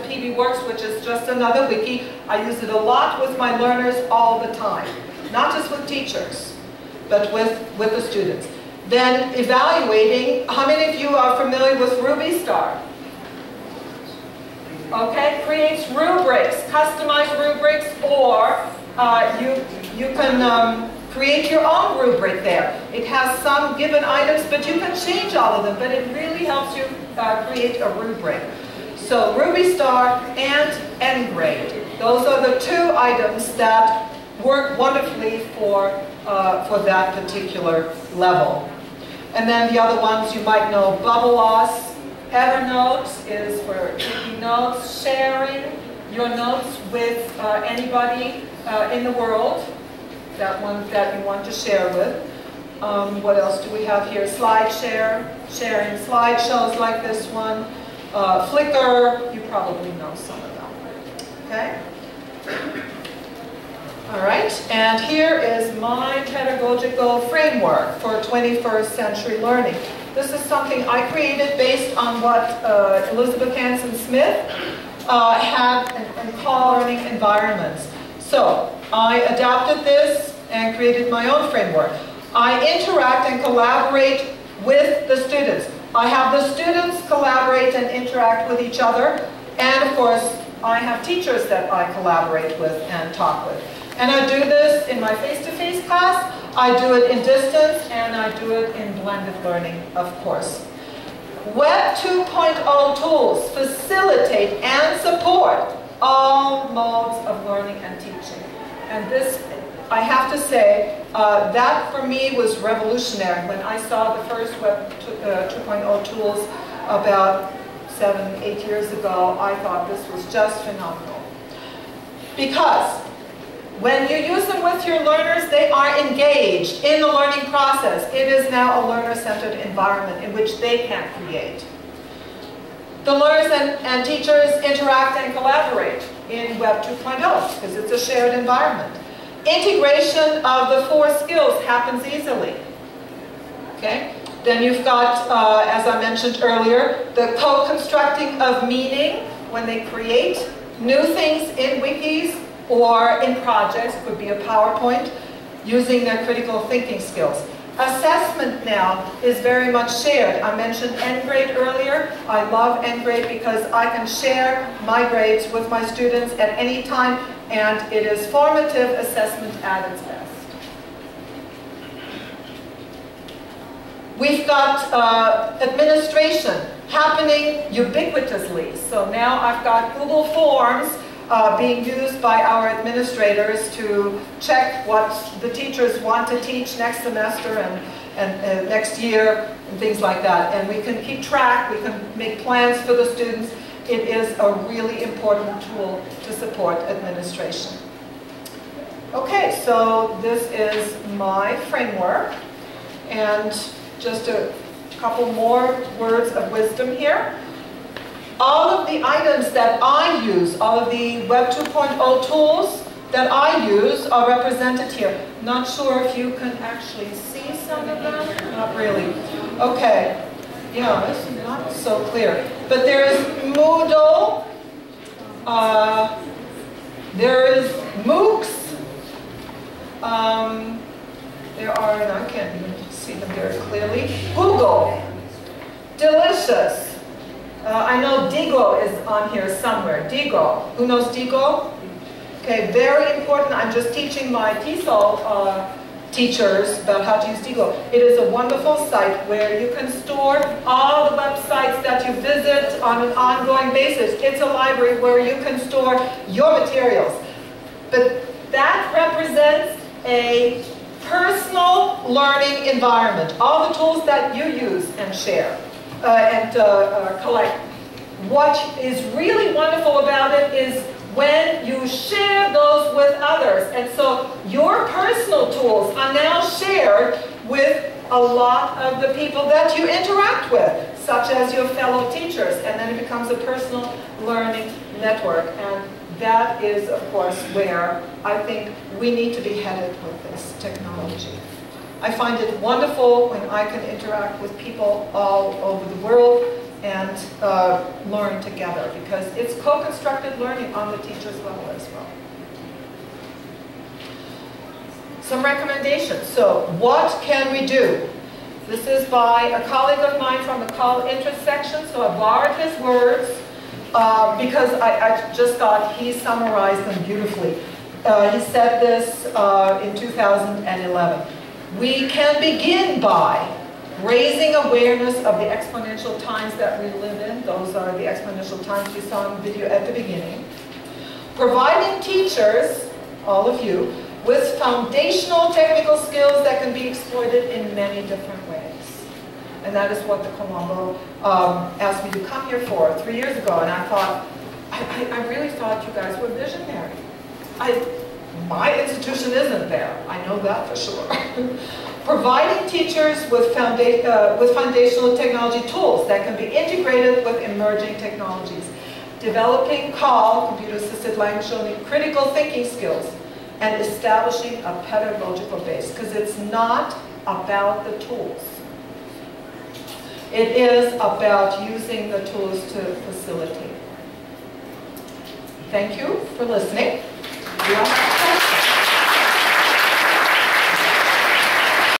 PBWorks, which is just another wiki. I use it a lot with my learners all the time. Not just with teachers, but with the students. Then evaluating, how many of you are familiar with RubyStar? Okay, creates rubrics, customized rubrics, or you can create your own rubric there. It has some given items, but you can change all of them, but it really helps you create a rubric. So RubyStar and nGrade. Those are the two items that work wonderfully for that particular level. And then the other ones you might know, BubbleOS. Evernote is for taking notes, sharing your notes with anybody in the world, that one that you want to share with. What else do we have here? SlideShare, sharing slideshows like this one. Flickr, you probably know some of them. Okay? All right, and here is my pedagogical framework for 21st century learning. This is something I created based on what Elizabeth Hanson Smith had and called learning environments. So I adapted this and created my own framework. I interact and collaborate with the students. I have the students collaborate and interact with each other, and of course I have teachers that I collaborate with and talk with. And I do this in my face-to-face class, I do it in distance, and I do it in blended learning, of course. Web 2.0 tools facilitate and support all modes of learning and teaching. And this, I have to say, that for me was revolutionary. When I saw the first Web 2.0 tools about 7, 8 years ago, I thought this was just phenomenal. Because when you use them with your learners, they are engaged in the learning process. It is now a learner-centered environment in which they can create. The learners and teachers interact and collaborate in Web 2.0 because it's a shared environment. Integration of the 4 skills happens easily. Okay? Then you've got, as I mentioned earlier, the co-constructing of meaning when they create new things in wikis or in projects, could be a PowerPoint, using their critical thinking skills. Assessment now is very much shared. I mentioned nGrade earlier. I love nGrade because I can share my grades with my students at any time, and it is formative assessment at its best. We've got administration happening ubiquitously. So now I've got Google Forms being used by our administrators to check what the teachers want to teach next semester and next year and things like that. And we can keep track, we can make plans for the students. It is a really important tool to support administration. Okay, so this is my framework. And just a couple more words of wisdom here. All of the items that I use, all of the Web 2.0 tools that I use are represented here. Not sure if you can actually see some of them. Not really. Okay. Yeah, this is not so clear. But there is Moodle. There is MOOCs. There are, and I can't even see them very clearly. Google. Delicious. I know Digo is on here somewhere. Digo. Who knows Digo? Okay, very important. I'm just teaching my TESOL teachers about how to use Digo. It is a wonderful site where you can store all the websites that you visit on an ongoing basis. It's a library where you can store your materials. But that represents a personal learning environment. All the tools that you use and share. And collect. What is really wonderful about it is when you share those with others. And so your personal tools are now shared with a lot of the people that you interact with, such as your fellow teachers. And then it becomes a personal learning network. And that is, of course, where I think we need to be headed with this technology. I find it wonderful when I can interact with people all over the world, and learn together, because it's co-constructed learning on the teacher's level as well. Some recommendations. So what can we do? This is by a colleague of mine from the call interest section, so I borrowed his words because I just thought he summarized them beautifully. He said this in 2011. We can begin by raising awareness of the exponential times that we live in. Those are the exponential times you saw in the video at the beginning. Providing teachers, all of you, with foundational technical skills that can be exploited in many different ways. And that is what the Colombo asked me to come here for 3 years ago. And I thought, I really thought you guys were visionary. My institution isn't there. I know that for sure. Providing teachers with foundational technology tools that can be integrated with emerging technologies. Developing computer-assisted language learning, critical thinking skills, and establishing a pedagogical base, because it's not about the tools. It is about using the tools to facilitate. Thank you for listening.